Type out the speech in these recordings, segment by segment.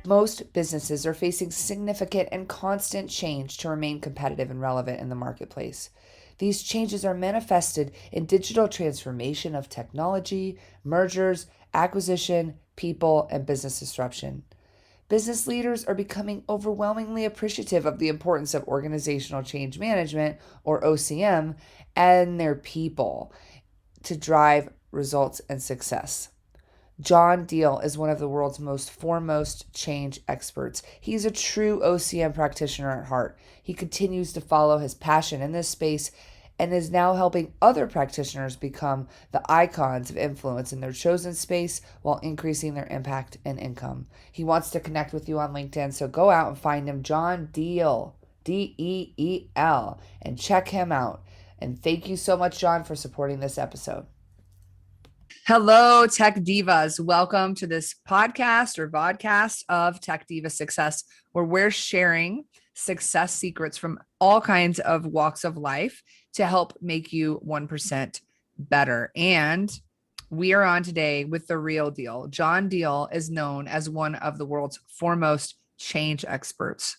Most businesses are facing significant and constant change to remain competitive and relevant in the marketplace. These changes are manifested in digital transformation of technology, mergers, acquisition, people, and business disruption. Business leaders are becoming overwhelmingly appreciative of the importance of organizational change management, or OCM, and their people to drive results and success. John Deel is one of the world's most foremost change experts. He's a true OCM practitioner at heart. He continues to follow his passion in this space and is now helping other practitioners become the icons of influence in their chosen space while increasing their impact and income. He wants to connect with you on LinkedIn, so go out and find him, John Deel, Deel, and check him out. And thank you so much, John, for supporting this episode. Hello, Tech Divas. Welcome to this podcast or vodcast of Tech Diva Success, where we're sharing success secrets from all kinds of walks of life to help make you 1% better. And we are on today with the real deal. John Deel is known as one of the world's foremost change experts.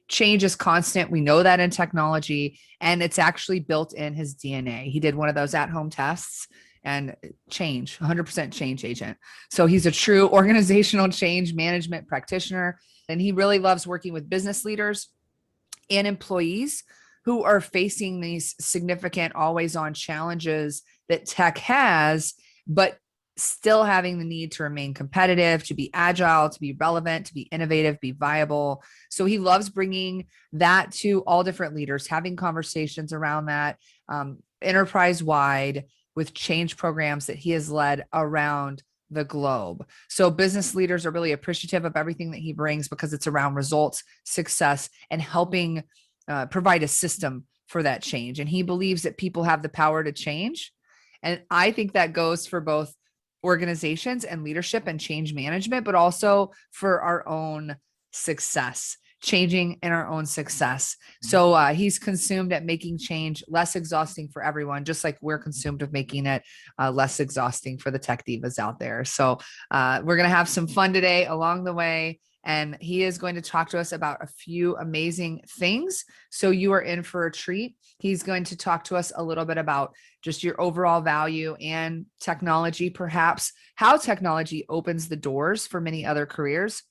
Change is constant. We know that in technology, and it's actually built in his DNA. He did one of those at-home tests and change, 100% change agent. So he's a true organizational change management practitioner, and he really loves working with business leaders and employees who are facing these significant always-on challenges that tech has, but still having the need to remain competitive, to be agile, to be relevant, to be innovative, be viable. So he loves bringing that to all different leaders, having conversations around that enterprise-wide with change programs that he has led around the globe. So business leaders are really appreciative of everything that he brings because it's around results, success, and helping provide a system for that change. And he believes that people have the power to change. And I think that goes for both organizations and leadership and change management, but also for our own success, changing in our own success. So he's consumed at making change less exhausting for everyone, just like we're consumed of making it less exhausting for the tech divas out there. So we're going to have some fun today along the way. And he is going to talk to us about a few amazing things. So you are in for a treat. He's going to talk to us a little bit about just your overall value and technology, perhaps how technology opens the doors for many other careers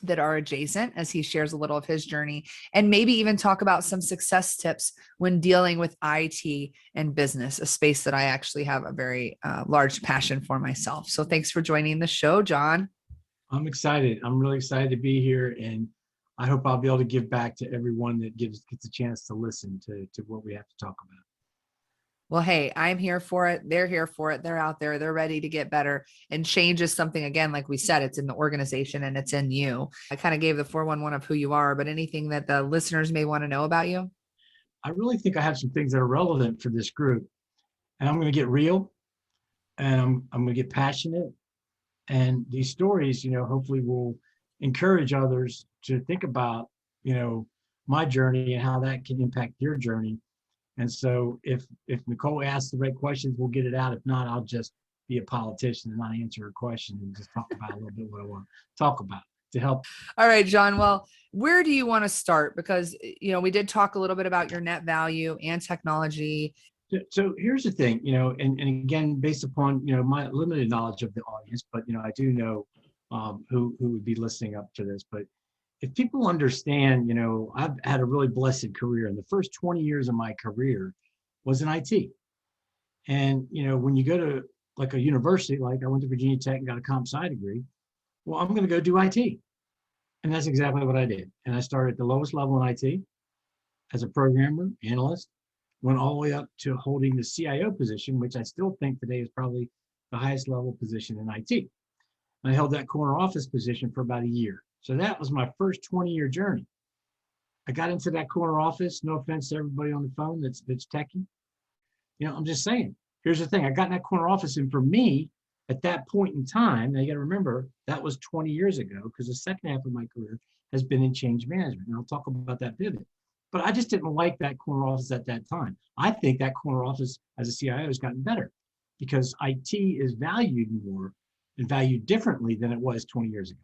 that are adjacent, as he shares a little of his journey, and maybe even talk about some success tips when dealing with IT and business, a space that I actually have a very large passion for myself. So thanks for joining the show, John. I'm excited. I'm really excited to be here, and I hope I'll be able to give back to everyone that gets a chance to listen to what we have to talk about. Well, hey, I'm here for it. They're here for it. They're out there. They're ready to get better. And change is something, again, like we said, it's in the organization and it's in you. I kind of gave the 411 of who you are, but anything that the listeners may want to know about you? I really think I have some things that are relevant for this group, and I'm going to get real, and I'm going to get passionate. And these stories, hopefully will encourage others to think about, my journey and how that can impact your journey. And so if Nicole asks the right questions, we'll get it out. If not, I'll just be a politician and not answer her question and just talk about a little bit what I want to talk about to help. All right, John. Well, where do you want to start? Because, we did talk a little bit about your net value and technology. So here's the thing, and again, based upon, my limited knowledge of the audience, but, I do know who would be listening up to this. But if people understand, I've had a really blessed career, and the first 20 years of my career was in IT. And, when you go to like a university, like I went to Virginia Tech and got a comp sci degree, well, I'm going to go do IT. And that's exactly what I did. And I started at the lowest level in IT as a programmer, analyst, went all the way up to holding the CIO position, which I still think today is probably the highest level position in IT. And I held that corner office position for about a year. So that was my first 20-year journey. I got into that corner office, no offense to everybody on the phone that's techie. I'm just saying, here's the thing. I got in that corner office, and for me, at that point in time, now you got to remember, that was 20 years ago, because the second half of my career has been in change management. And I'll talk about that pivot. But I just didn't like that corner office at that time. I think that corner office as a CIO has gotten better because IT is valued more and valued differently than it was 20 years ago.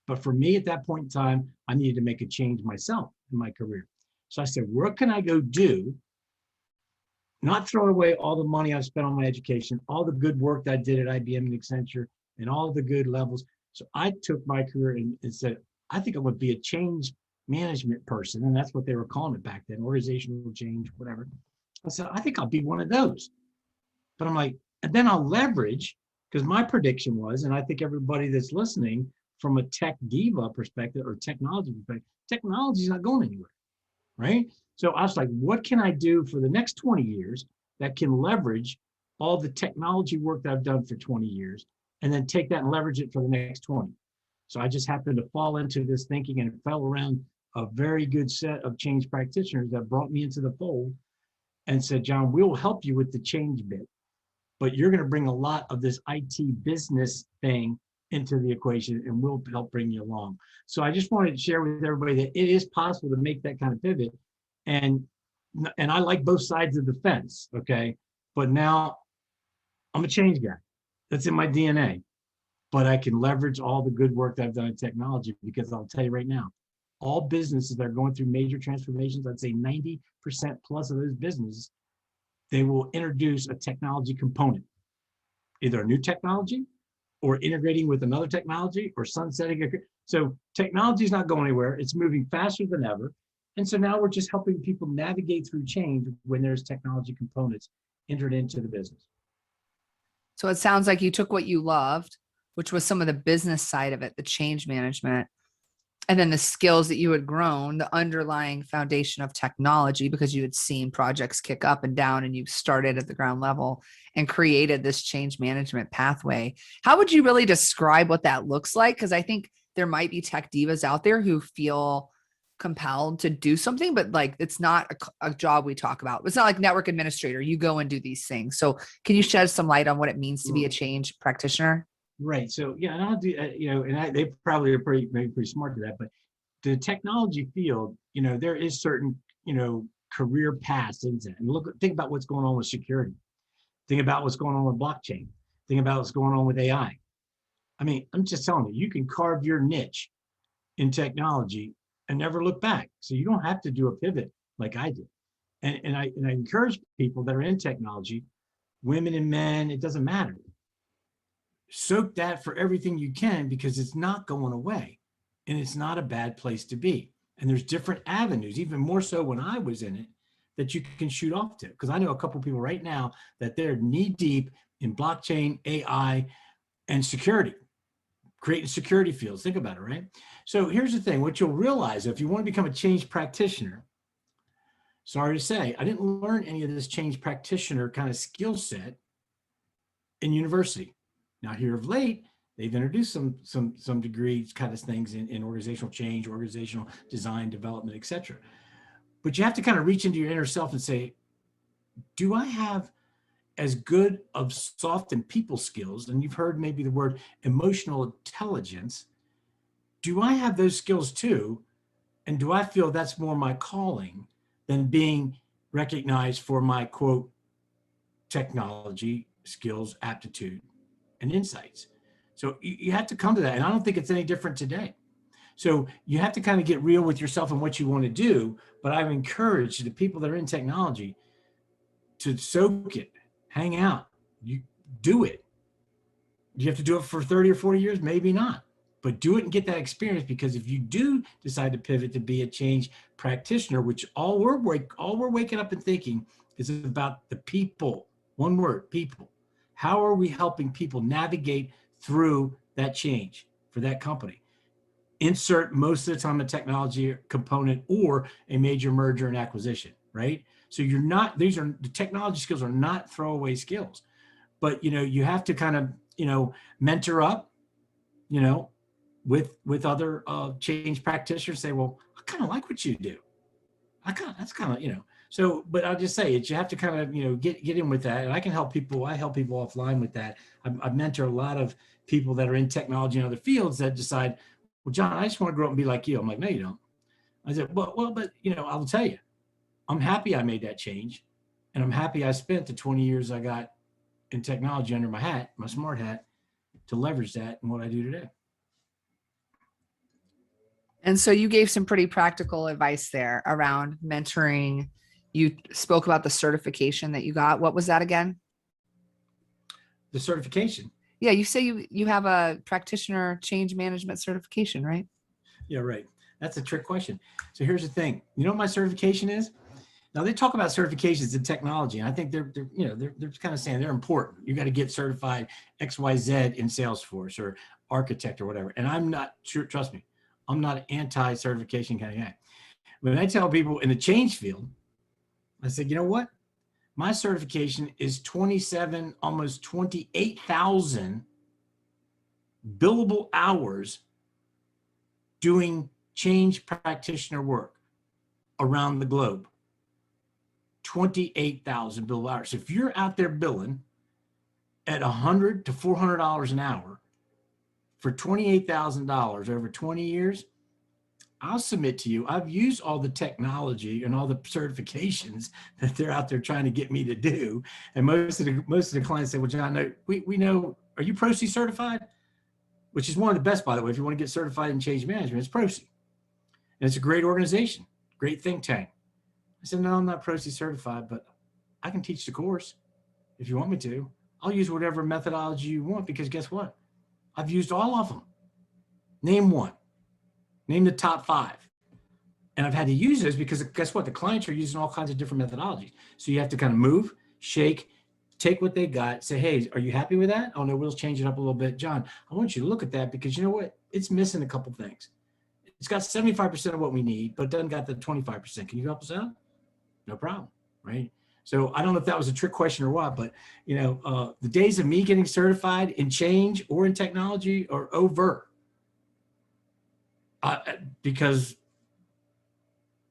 But for me at that point in time, I needed to make a change myself in my career. So I said, what can I go do? Not throw away all the money I've spent on my education, all the good work that I did at IBM and Accenture, and all the good levels. So I took my career and said, I think I would be a change management person. And that's what they were calling it back then, organizational change, whatever. I said, I think I'll be one of those. But I'm like, and then I'll leverage, because my prediction was, and I think everybody that's listening from a tech diva perspective or technology perspective, technology is not going anywhere, right? So I was like, what can I do for the next 20 years that can leverage all the technology work that I've done for 20 years and then take that and leverage it for the next 20? So I just happened to fall into this thinking and fell around a very good set of change practitioners that brought me into the fold and said, John, we'll help you with the change bit, but you're going to bring a lot of this IT business thing into the equation and we'll help bring you along. So I just wanted to share with everybody that it is possible to make that kind of pivot. And I like both sides of the fence, okay? But now I'm a change guy. That's in my DNA. But I can leverage all the good work that I've done in technology, because I'll tell you right now, all businesses that are going through major transformations, I'd say 90% plus of those businesses, they will introduce a technology component, either a new technology or integrating with another technology or sunsetting. So technology is not going anywhere. It's moving faster than ever. And so now we're just helping people navigate through change when there's technology components entered into the business. So it sounds like you took what you loved, which was some of the business side of it, the change management, and then the skills that you had grown, the underlying foundation of technology, because you had seen projects kick up and down and you started at the ground level and created this change management pathway. How would you really describe what that looks like? Because I think there might be tech divas out there who feel compelled to do something, but like it's not a job we talk about. It's not like network administrator. You go and do these things. So can you shed some light on what it means to be a change practitioner? Right. So yeah, and I'll do, and they probably are maybe pretty smart to that, but the technology field, there is certain, career paths into it. And think about what's going on with security. Think about what's going on with blockchain. Think about what's going on with AI. I mean, I'm just telling you, you can carve your niche in technology and never look back. So you don't have to do a pivot like I did. And I encourage people that are in technology, women and men, it doesn't matter. Soak that for everything you can, because it's not going away and it's not a bad place to be. And there's different avenues, even more so when I was in it, that you can shoot off to. Because I know a couple of people right now that they're knee deep in blockchain, AI, and security, creating security fields. Think about it, right? So here's the thing, what you'll realize if you want to become a change practitioner, sorry to say, I didn't learn any of this change practitioner kind of skill set in university. Now here of late, they've introduced some degrees kind of things in organizational change, organizational design, development, etc. But you have to kind of reach into your inner self and say, do I have as good of soft and people skills, and you've heard maybe the word emotional intelligence, do I have those skills too? And do I feel that's more my calling than being recognized for my, quote, technology skills, aptitude, and insights? So you have to come to that. And I don't think it's any different today. So you have to kind of get real with yourself and what you want to do. But I've encouraged the people that are in technology to soak it, hang out, you do it. Do you have to do it for 30 or 40 years? Maybe not. But do it and get that experience, because if you do decide to pivot to be a change practitioner, which all we're waking up and thinking is about the people. One word, people. How are we helping people navigate through that change for that company? Insert most of the time a technology component or a major merger and acquisition, right? So the technology skills are not throwaway skills, but you have to kind of, mentor up, with other change practitioners, say, well, I kind of like what you do. That's kind of, so, but I'll just say it, you have to kind of, get in with that. And I help people offline with that. I mentor a lot of people that are in technology and other fields that decide, well, John, I just want to grow up and be like you. I'm like, no, you don't. I said, well, but I'll tell you, I'm happy I made that change. And I'm happy I spent the 20 years I got in technology under my hat, my smart hat, to leverage that in what I do today. And so you gave some pretty practical advice there around mentoring. You spoke about the certification that you got. What was that again? The certification. Yeah, you say you have a practitioner change management certification, right? Yeah, right. That's a trick question. So here's the thing. You know what my certification is? Now they talk about certifications in technology, and I think they're kind of saying they're important. You got to get certified XYZ in Salesforce or architect or whatever. And I'm not sure, trust me, I'm not an anti-certification kind of guy. When I tell people in the change field, I said, you know what? My certification is 27, almost 28,000 billable hours doing change practitioner work around the globe. 28,000 billable hours. So if you're out there billing at $100 to $400 an hour for $28,000 over 20 years, I'll submit to you, I've used all the technology and all the certifications that they're out there trying to get me to do. And most of the clients say, well, John, no, we know, are you Pro-C certified? Which is one of the best, by the way, if you want to get certified in change management, it's Pro-C. And it's a great organization, great think tank. I said, no, I'm not Pro-C certified, but I can teach the course if you want me to. I'll use whatever methodology you want, because guess what? I've used all of them. Name one. Name the top 5. And I've had to use those because guess what? The clients are using all kinds of different methodologies. So you have to kind of move, shake, take what they got, say, hey, are you happy with that? Oh no, we'll change it up a little bit. John, I want you to look at that because you know what? It's missing a couple things. It's got 75% of what we need, but it doesn't got the 25%. Can you help us out? No problem, right? So I don't know if that was a trick question or what, but the days of me getting certified in change or in technology are over. Because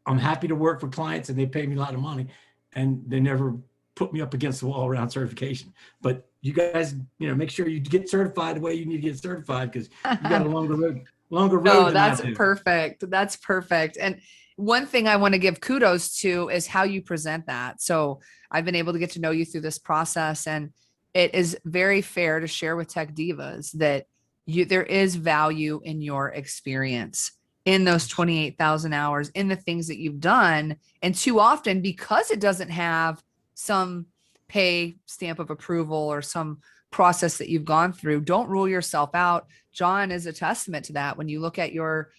I'm happy to work for clients and they pay me a lot of money and they never put me up against the wall around certification. But you guys, make sure you get certified the way you need to get certified, because you got a longer road No, than I that's do. perfect. That's perfect. And one thing I want to give kudos to is how you present that. So I've been able to get to know you through this process, and it is very fair to share with Tech Divas that there is value in your experience in those 28,000 hours, in the things that you've done. And too often, because it doesn't have some pay stamp of approval or some process that you've gone through, don't rule yourself out. John is a testament to that. When you look at your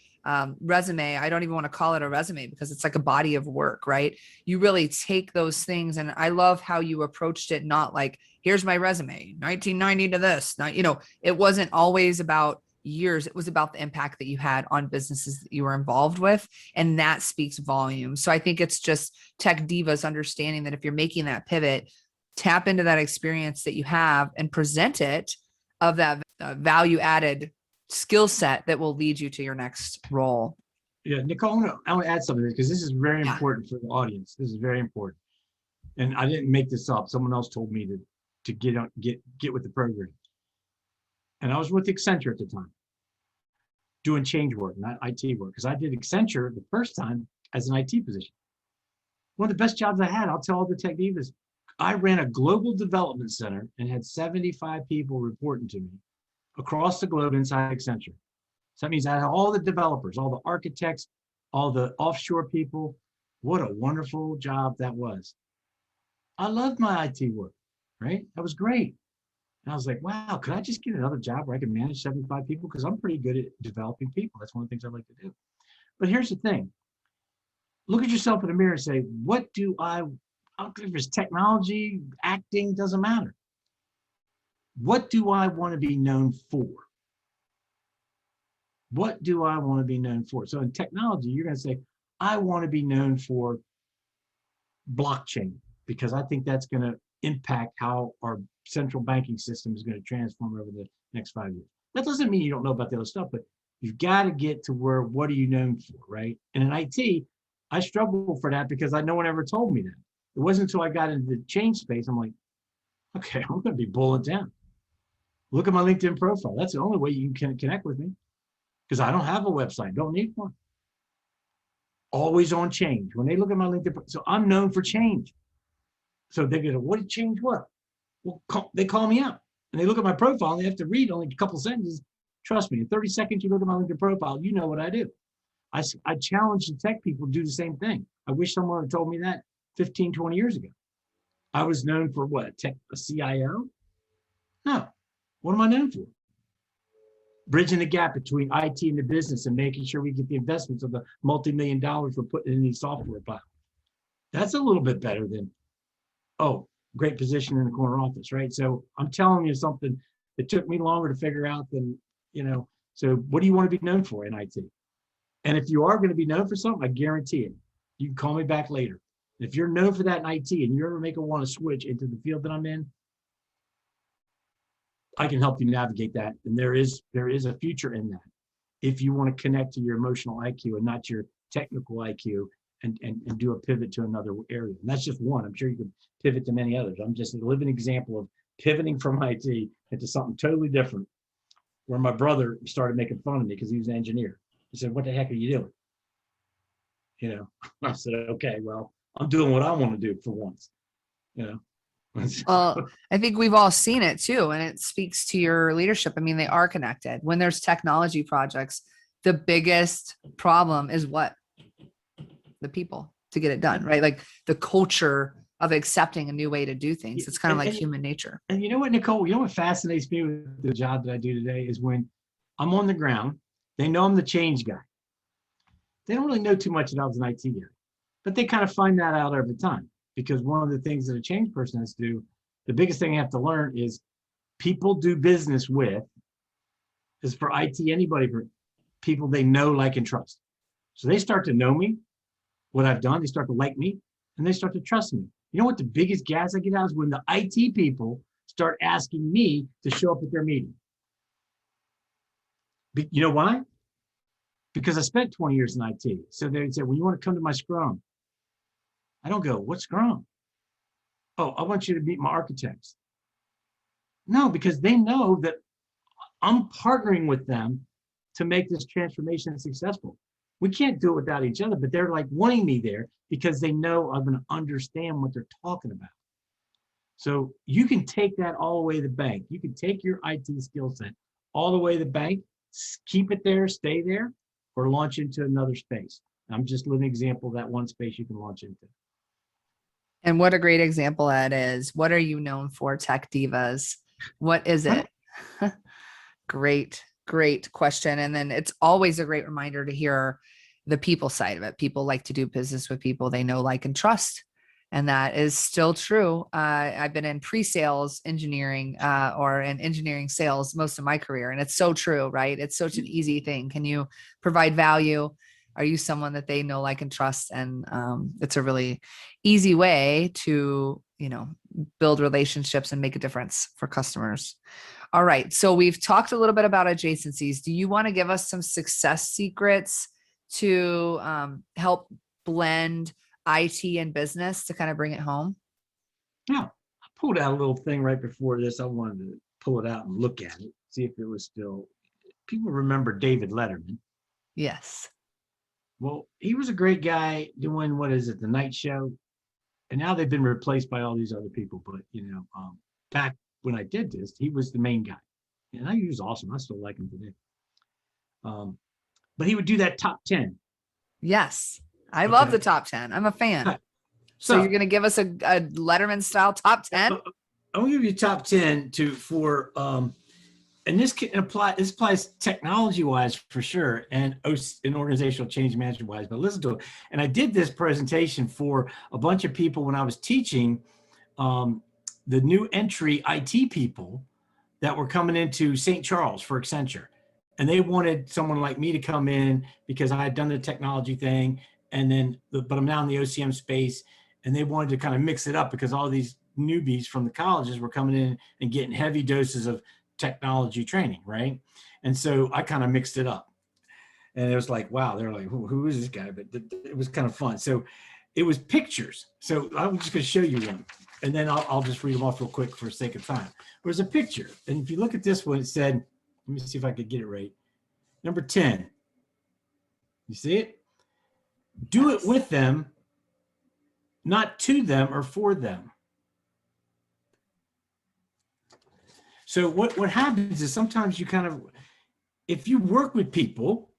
resume, I don't even want to call it a resume because it's like a body of work, right? You really take those things. And I love how you approached it, not like, here's my resume, 1990 to this. Not, it wasn't always about years. It was about the impact that you had on businesses that you were involved with. And that speaks volumes. So I think it's just Tech Divas understanding that if you're making that pivot, tap into that experience that you have and present it of that value added skill set that will lead you to your next role. Yeah, Nicole, I want to add something because this is very Yeah. important for the audience. This is very important. And I didn't make this up. Someone else told me to get with the program. And I was with Accenture at the time, doing change work, not IT work, because I did Accenture the first time as an IT position. One of the best jobs I had, I'll tell all the Tech Divas, I ran a global development center and had 75 people reporting to me across the globe inside Accenture. So that means I had all the developers, all the architects, all the offshore people. What a wonderful job that was. I loved my IT work, right? That was great. And I was like, wow, could I just get another job where I can manage 75 people? Because I'm pretty good at developing people. That's one of the things I like to do. But here's the thing. Look at yourself in the mirror and say, what do I don't care if it's technology, acting, doesn't matter. What do I want to be known for? What do I want to be known for? So in technology, you're going to say, I want to be known for blockchain, because I think that's going to impact how our central banking system is going to transform over the next 5 years. That doesn't mean you don't know about the other stuff, but you've got to get to where, what are you known for, right? And in IT, I struggle for that because no one ever told me that. It wasn't until I got into the change space, I'm like, okay, I'm going to be bullet down. Look at my LinkedIn profile. That's the only way you can connect with me, because I don't have a website, don't need one. Always on change. When they look at my LinkedIn, so I'm known for change. So they go, what did change what? Well, they call me out and they look at my profile and they have to read only a couple sentences. Trust me, in 30 seconds, you look at my LinkedIn profile, you know what I do. I challenge the tech people to do the same thing. I wish someone had told me that 15, 20 years ago. I was known for what, a CIO? No. What am I known for? Bridging the gap between IT and the business and making sure we get the investments of the multi-million dollars we're putting in these software platforms. That's a little bit better than, oh, great position in the corner office, right? So I'm telling you something that took me longer to figure out than, so what do you want to be known for in IT? And if you are going to be known for something, I guarantee it. You can call me back later. If you're known for that in IT and you ever make a want to switch into the field that I'm in, I can help you navigate that. And there is a future in that. If you want to connect to your emotional IQ and not your technical IQ and do a pivot to another area. And that's just one. I'm sure you can pivot to many others. I'm just a living example of pivoting from IT into something totally different, where my brother started making fun of me because he was an engineer. He said, "What the heck are you doing?" I said, "Okay, well, I'm doing what I want to do for once." Well, I think we've all seen it too, and it speaks to your leadership. I mean, they are connected. When there's technology projects, the biggest problem is what? The people to get it done, right? Like the culture of accepting a new way to do things. It's kind of like human nature. And you know what, Nicole, what fascinates me with the job that I do today is when I'm on the ground, they know I'm the change guy. They don't really know too much that I was an IT guy, but they kind of find that out over time, because one of the things that a change person has to do, the biggest thing I have to learn is people do business with, is for IT, anybody, for people they know, like, and trust. So they start to know me, what I've done, they start to like me, and they start to trust me. You know what the biggest gas I get out is when the IT people start asking me to show up at their meeting. You know why? Because I spent 20 years in IT. So they say, "Well, you want to come to my Scrum?" I don't go, "What's Scrum?" "Oh, I want you to meet my architects." No, because they know that I'm partnering with them to make this transformation successful. We can't do it without each other, but they're like wanting me there because they know I'm going to understand what they're talking about. So you can take that all the way to the bank. You can take your IT skill set all the way to the bank, keep it there, stay there, or launch into another space. I'm just living example of that one space you can launch into. And what a great example that is. What are you known for, Tech Divas? What is it? Great question. And then it's always a great reminder to hear the people side of it. People like to do business with people they know, like, and trust. And that is still true. I've been in pre-sales engineering or in engineering sales most of my career. And it's so true, right? It's such an easy thing. Can you provide value? Are you someone that they know, like, and trust? And it's a really easy way to, build relationships and make a difference for customers. All right. So we've talked a little bit about adjacencies. Do you want to give us some success secrets to help blend IT and business to kind of bring it home? Yeah, I pulled out a little thing right before this. I wanted to pull it out and look at it, see if it was still. People remember David Letterman. Yes. Well, he was a great guy doing, what is it, the night show, and now they've been replaced by all these other people. But back when I did this, he was the main guy, and he was awesome. I still like him today. But he would do that top 10. Yes. I love the top 10. I'm a fan. So you're going to give us a Letterman style top 10? I'll give you top 10 and this applies technology wise for sure, and in organizational change management wise, but listen to it. And I did this presentation for a bunch of people when I was teaching the new entry IT people that were coming into St. Charles for Accenture. And they wanted someone like me to come in because I had done the technology thing, but I'm now in the OCM space, and they wanted to kind of mix it up because all these newbies from the colleges were coming in and getting heavy doses of technology training, right? And so I kind of mixed it up, and it was like, wow, they're like, who is this guy? But it was kind of fun. So it was pictures. So I'm just going to show you one, and then I'll just read them off real quick for the sake of time. There was a picture, and if you look at this one, it said, let me see if I could get it right. Number 10. You see it? Do it with them, not to them or for them. So what happens is sometimes you kind of, if you work with people,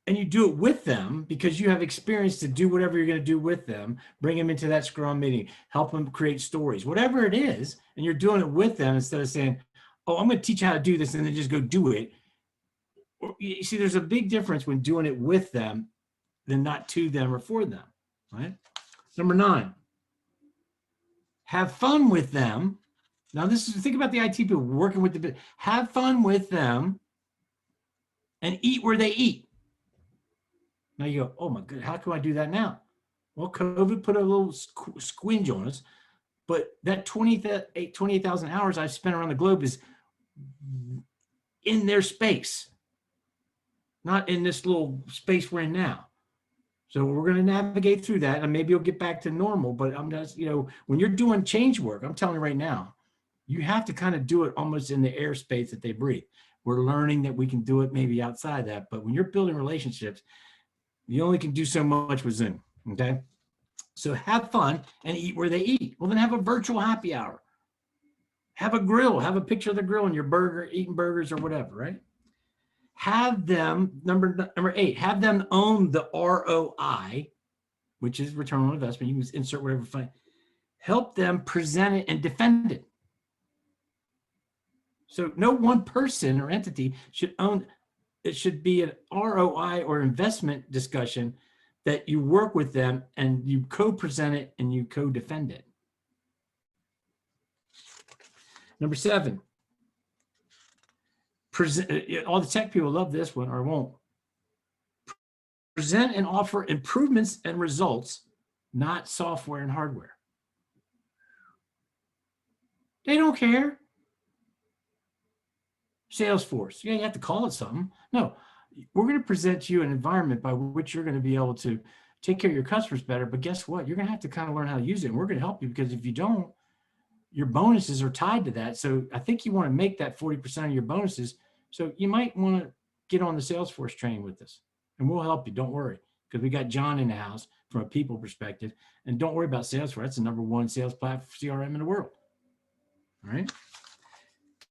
and you do it with them because you have experience to do whatever you're going to do with them, bring them into that scrum meeting, help them create stories, whatever it is, and you're doing it with them instead of saying, oh, I'm going to teach you how to do this and then just go do it. You see, there's a big difference when doing it with them than not to them or for them, right? Number 9, have fun with them. Now this is, think about the IT people working with the, have fun with them and eat where they eat. Now you go, oh my God, how can I do that now? Well, COVID put a little squinge on us, but that 28,000 hours I've spent around the globe is in their space, not in this little space we're in now. So we're going to navigate through that, and maybe you'll get back to normal. But I'm just, when you're doing change work, I'm telling you right now, you have to kind of do it almost in the airspace that they breathe. We're learning that we can do it maybe outside that, but when you're building relationships, you only can do so much with Zoom, okay? So have fun and eat where they eat. Well, then have a virtual happy hour. Have a grill, have a picture of the grill and your burger, eating burgers or whatever, right? Have them, number 8, have them own the ROI, which is return on investment. You can insert whatever fun. Help them present it and defend it. So no one person or entity should own. It should be an ROI or investment discussion that you work with them and you co-present it and you co-defend it. Number 7, present. All the tech people love this one or won't. Present and offer improvements and results, not software and hardware. They don't care. Salesforce. Yeah, you have to call it something. No, we're going to present to you an environment by which you're going to be able to take care of your customers better. But guess what? You're going to have to kind of learn how to use it. And we're going to help you because if you don't, your bonuses are tied to that. So I think you want to make that 40% of your bonuses. So you might want to get on the Salesforce train with us and we'll help you. Don't worry. Because we got John in the house from a people perspective. And don't worry about Salesforce. That's the #1 sales platform CRM in the world. All right.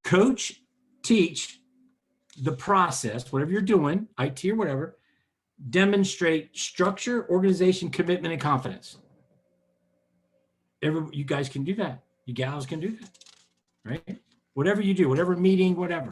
Coach, teach the process, whatever you're doing, IT or whatever, demonstrate structure, organization, commitment, and confidence. You guys can do that. You gals can do that, right? Whatever you do, whatever meeting, whatever.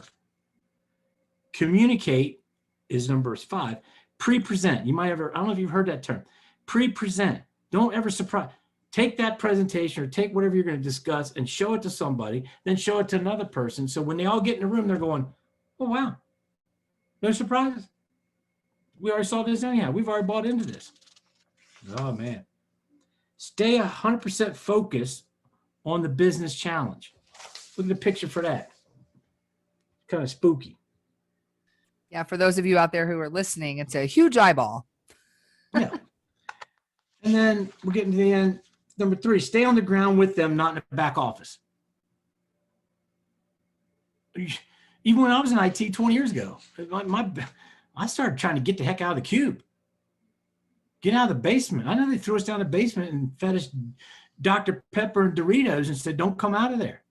Communicate is number 5. Pre-present. You might ever, I don't know if you've heard that term. Pre-present. Don't ever surprise. Take that presentation or take whatever you're going to discuss and show it to somebody, then show it to another person. So when they all get in the room, they're going, oh, wow, no surprises. We already saw this anyhow. We've already bought into this. Oh, man. Stay 100% focused on the business challenge. Look at the picture for that. Kind of spooky. Yeah, for those of you out there who are listening, it's a huge eyeball. Yeah. And then we're getting to the end. Number 3, stay on the ground with them, not in the back office. Even when I was in IT 20 years ago, I started trying to get the heck out of the cube. Get out of the basement. I know they threw us down the basement and fed us Dr. Pepper and Doritos and said, don't come out of there.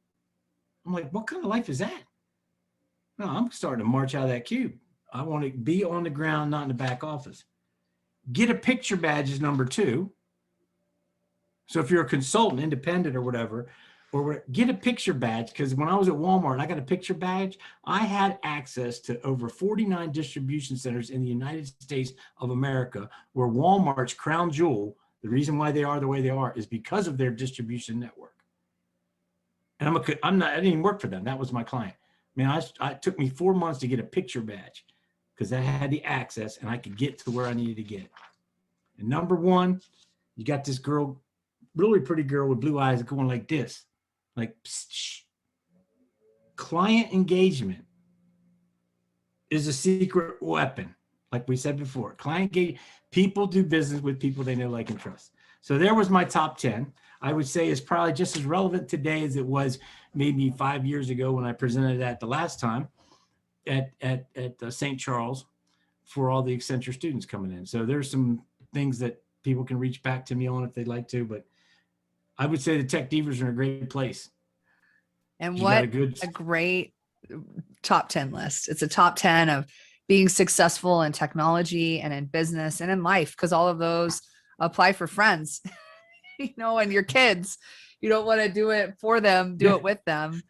I'm like, what kind of life is that? No, I'm starting to march out of that cube. I want to be on the ground, not in the back office. Get a picture badge is number 2. So if you're a consultant, independent or whatever, or get a picture badge, because when I was at Walmart and I got a picture badge, I had access to over 49 distribution centers in the United States of America, where Walmart's crown jewel, the reason why they are the way they are is because of their distribution network. And I didn't even work for them. That was my client. I mean, it took me 4 months to get a picture badge because I had the access and I could get to where I needed to get. And number 1, you got this girl, really pretty girl with blue eyes going like this, like, psh. Client engagement is a secret weapon. Like we said before, people do business with people they know, like, and trust. So there was my top 10. I would say is probably just as relevant today as it was maybe 5 years ago when I presented that the last time at St. Charles for all the Accenture students coming in. So there's some things that people can reach back to me on if they'd like to, but I would say the Tech Divas are in a great place. And what a great top 10 list. It's a top 10 of being successful in technology and in business and in life, because all of those apply for friends, and your kids. You don't want to do it for them, do Yeah. it with them.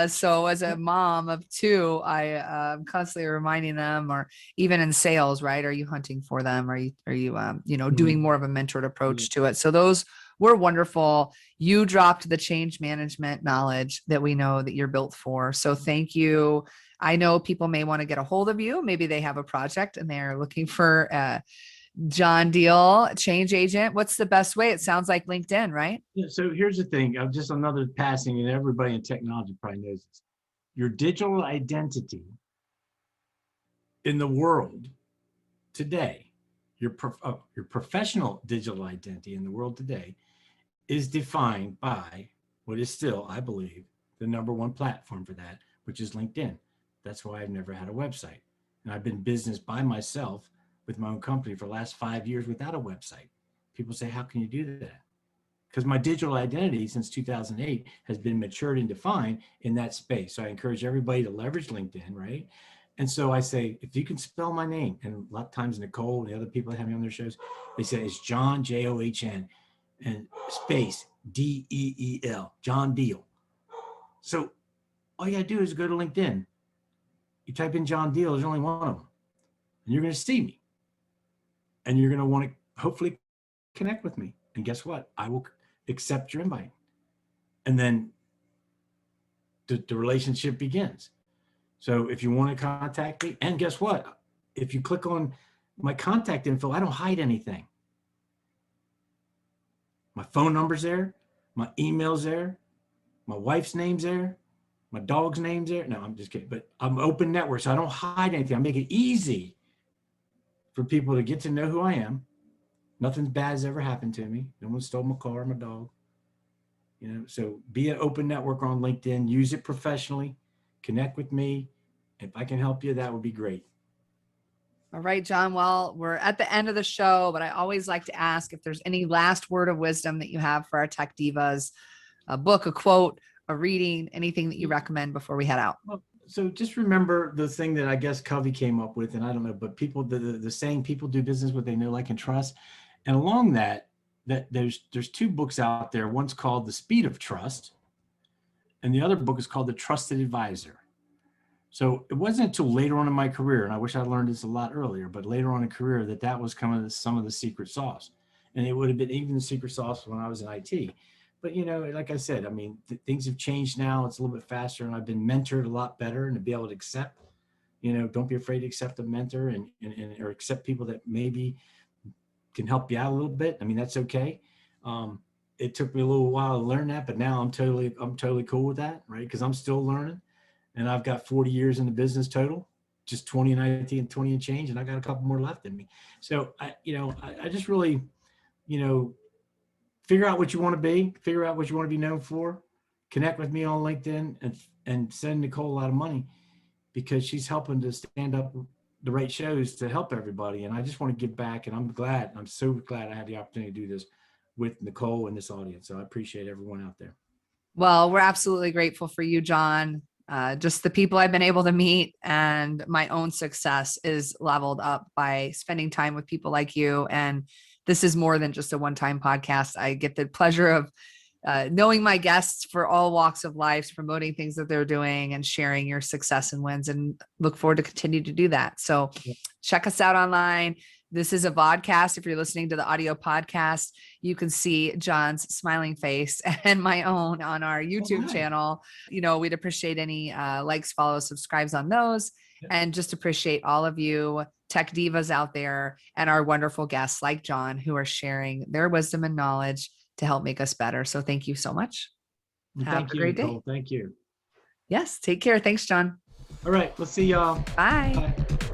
So as a mom of two, I'm constantly reminding them, or even in sales, right? Are you hunting for them? Are you doing more of a mentored approach to it? So those were wonderful. You dropped the change management knowledge that we know that you're built for. So thank you. I know people may want to get a hold of you. Maybe they have a project and they're looking for John Deel, change agent. What's the best way? It sounds like LinkedIn, right? Yeah, so here's the thing, just another passing, and everybody in technology probably knows this. Your digital identity in the world today, your professional digital identity in the world today is defined by what is still, I believe, the number one platform for that, which is LinkedIn. That's why I've never had a website. And I've been business by myself with my own company for the last 5 years without a website. People say, how can you do that? Because my digital identity since 2008 has been matured and defined in that space. So I encourage everybody to leverage LinkedIn, right? And so I say, if you can spell my name, and a lot of times Nicole and the other people that have me on their shows, they say it's John, John, and space Deel, John Deel. So all you gotta do is go to LinkedIn. You type in John Deel, there's only one of them. And you're gonna see me. And you're gonna want to hopefully connect with me. And guess what? I will accept your invite. And then the relationship begins. So if you want to contact me, and guess what? If you click on my contact info, I don't hide anything. My phone number's there, my email's there, my wife's name's there, my dog's name's there. No, I'm just kidding. But I'm open network, so I don't hide anything. I make it easy for people to get to know who I am. Nothing bad has ever happened to me. No one stole my car or my dog. So be an open network on LinkedIn. Use it professionally. Connect with me. If I can help you, that would be great. All right, John. Well, we're at the end of the show, but I always like to ask if there's any last word of wisdom that you have for our tech divas, a book, a quote, a reading, anything that you recommend before we head out. So just remember the thing that I guess Covey came up with, and I don't know, but people, the saying, people do business with they know, like, and trust. And along that there's two books out there. One's called The Speed of Trust, and the other book is called The Trusted Advisor. So it wasn't until later on in my career, and I wish I learned this a lot earlier, but later on in career that was kind of some of the secret sauce. And it would have been even the secret sauce when I was in IT. But, like I said, I mean, things have changed now. It's a little bit faster, and I've been mentored a lot better, and to be able to accept, don't be afraid to accept a mentor and or accept people that maybe can help you out a little bit. I mean, that's okay. It took me a little while to learn that, but now I'm totally cool with that, right? Because I'm still learning, and I've got 40 years in the business total, just 20 in IT and 20 and change, and I got a couple more left in me. So I just really, figure out what you want to be, figure out what you want to be known for, connect with me on LinkedIn, and send Nicole a lot of money, because she's helping to stand up the right shows to help everybody. And I just want to give back. And I'm so glad I had the opportunity to do this with Nicole and this audience. So I appreciate everyone out there. Well, we're absolutely grateful for you, John. Just the people I've been able to meet, and my own success is leveled up by spending time with people like you. And this is more than just a one-time podcast. I get the pleasure of knowing my guests for all walks of life, promoting things that they're doing and sharing your success and wins, and look forward to continue to do that. So check us out online. This is a vodcast. If you're listening to the audio podcast, you can see John's smiling face and my own on our YouTube channel. We'd appreciate any likes, follows, subscribes on those, and just appreciate all of you tech divas out there and our wonderful guests like John, who are sharing their wisdom and knowledge to help make us better. So thank you so much. Have a great day. Thank you. Yes. Take care. Thanks, John. All right. Let's see y'all. Bye. Bye.